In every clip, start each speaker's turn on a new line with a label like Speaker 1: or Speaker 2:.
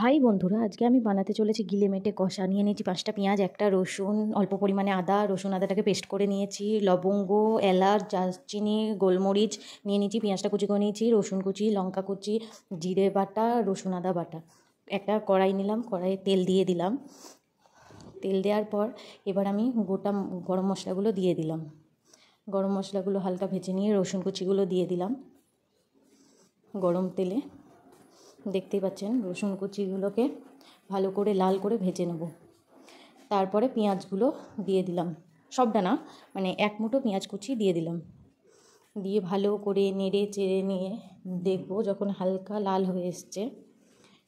Speaker 1: High বন্ধুরা, আজকে আমি বানাতে চলেছি গিলেমেটে কষা। নিয়ে নিয়েছি 5টা পেঁয়াজ, একটা রসুন, অল্প পরিমাণে আদা, রসুন আদাটাকে পেস্ট করে নিয়েছি, লবঙ্গ, এলাচ, দারচিনি, গোলমরিচ নিয়ে নিয়েছি, পেঁয়াজটা কুচি করে নিয়েছি, রসুন কুচি, লঙ্কা কুচি, জিরে বাটা, রসুন আদা বাটা। একটা কড়াই নিলাম, কড়াইয়ে তেল দিয়ে দিলাম। তেল দেওয়ার পর এবার আমি গোটা গরম মশলাগুলো দিয়ে দিলাম। গরম মশলাগুলো হালকা ভেজে নিয়ে রসুন কুচিগুলো দিয়ে দিলাম গরম তেলে। দেখতেই পাচ্ছেন রসুন কুচিগুলোকে ভালো করে লাল করে ভেজে নেব। তারপরে পেঁয়াজগুলো দিয়ে দিলাম, সবটা না, মানে এক মুঠো পেঁয়াজ কুচি দিয়ে দিলাম। দিয়ে ভালো করে নেড়ে চেড়ে নিয়ে দেখব যখন হালকা লাল হয়ে এসছে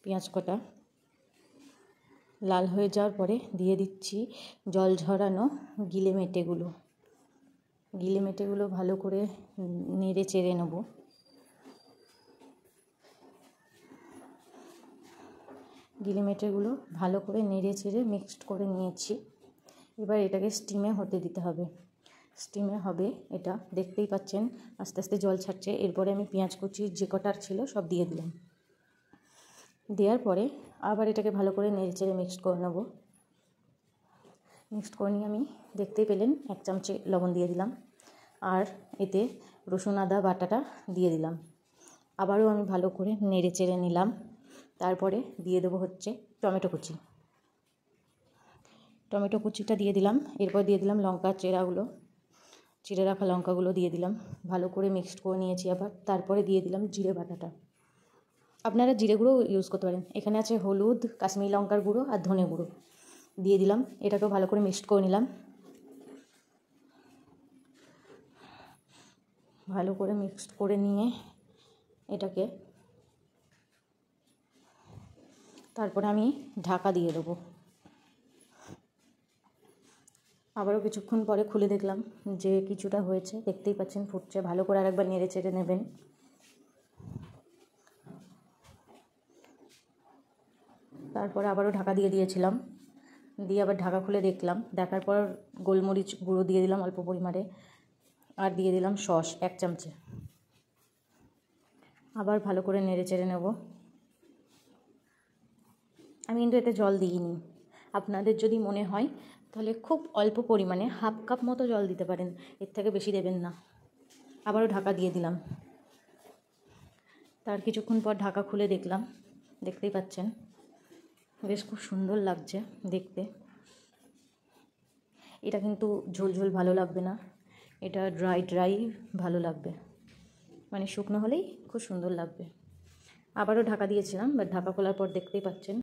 Speaker 1: পেঁয়াজ কটা, লাল হয়ে যাওয়ার পরে দিয়ে দিচ্ছি জল ঝরানো গিলেমেটেগুলো ভালো করে নেড়ে চেড়ে নেব। গিলেমেটেগুলো ভালো করে নেড়ে চেড়ে মিক্সড করে নিয়েছি। এবার এটাকে স্টিমে হতে দিতে হবে। স্টিমে হবে এটা, দেখতেই পাচ্ছেন আস্তে আস্তে জল ছাড়ছে। এরপরে আমি পেঁয়াজ কুচি যে কটার ছিল সব দিয়ে দিলাম। দেওয়ার পরে আবার এটাকে ভালো করে নেড়ে চেড়ে মিক্সড করে নেব। মিক্সড করে নিয়ে আমি দেখতেই পেলেন 1 চামচে লবণ দিয়ে দিলাম, আর এতে রসুন আদা বাটাটা দিয়ে দিলাম। আবারও আমি ভালো করে নেড়ে চেড়ে নিলাম। তারপরে দিয়ে দেবো হচ্ছে টমেটো কুচিটা দিয়ে দিলাম। এরপর দিয়ে দিলাম লঙ্কা চিড়ে রাখা লঙ্কাগুলো দিয়ে দিলাম। ভালো করে মিক্সড করে নিয়েছি আবার। তারপরে দিয়ে দিলাম জিরে বাটাটা। আপনারা জিরে গুঁড়ো ইউজ করতে পারেন। এখানে আছে হলুদ, কাশ্মীরি লঙ্কার গুঁড়ো আর ধনে গুঁড়ো দিয়ে দিলাম। এটাকেও ভালো করে মিক্সড করে নিলাম। ভালো করে মিক্সড করে নিয়ে এটাকে তারপরে আমি ঢাকা দিয়ে দেবো। আবারও কিছুক্ষণ পরে খুলে দেখলাম যে কিছুটা হয়েছে, দেখতেই পাচ্ছেন ফুটছে। ভালো করে আরেকবার নেড়ে চেড়ে নেবেন। তারপরে আবারও ঢাকা দিয়ে দিয়েছিলাম, দিয়ে আবার ঢাকা খুলে দেখলাম। দেখার পর গোলমরিচ গুঁড়ো দিয়ে দিলাম অল্প পরিমাণে, আর দিয়ে দিলাম সস 1 চামচে। আবার ভালো করে নেড়ে চেড়ে নেব। আমি কিন্তু এতে জল দিইনি। আপনাদের যদি মনে হয় তাহলে খুব অল্প পরিমাণে হাফ কাপ মতো জল দিতে পারেন, এর থেকে বেশি দেবেন না। আবারও ঢাকা দিয়ে দিলাম। তার কিছুক্ষণ পর ঢাকা খুলে দেখলাম, দেখতেই পাচ্ছেন বেশ খুব সুন্দর লাগছে দেখতে। এটা কিন্তু ঝোল ঝোল ভালো লাগবে না, এটা ড্রাই ভালো লাগবে, মানে শুকনো হলেই খুব সুন্দর লাগবে। আবারও ঢাকা দিয়েছিলাম, বাট ঢাকা খোলার পর দেখতেই পাচ্ছেন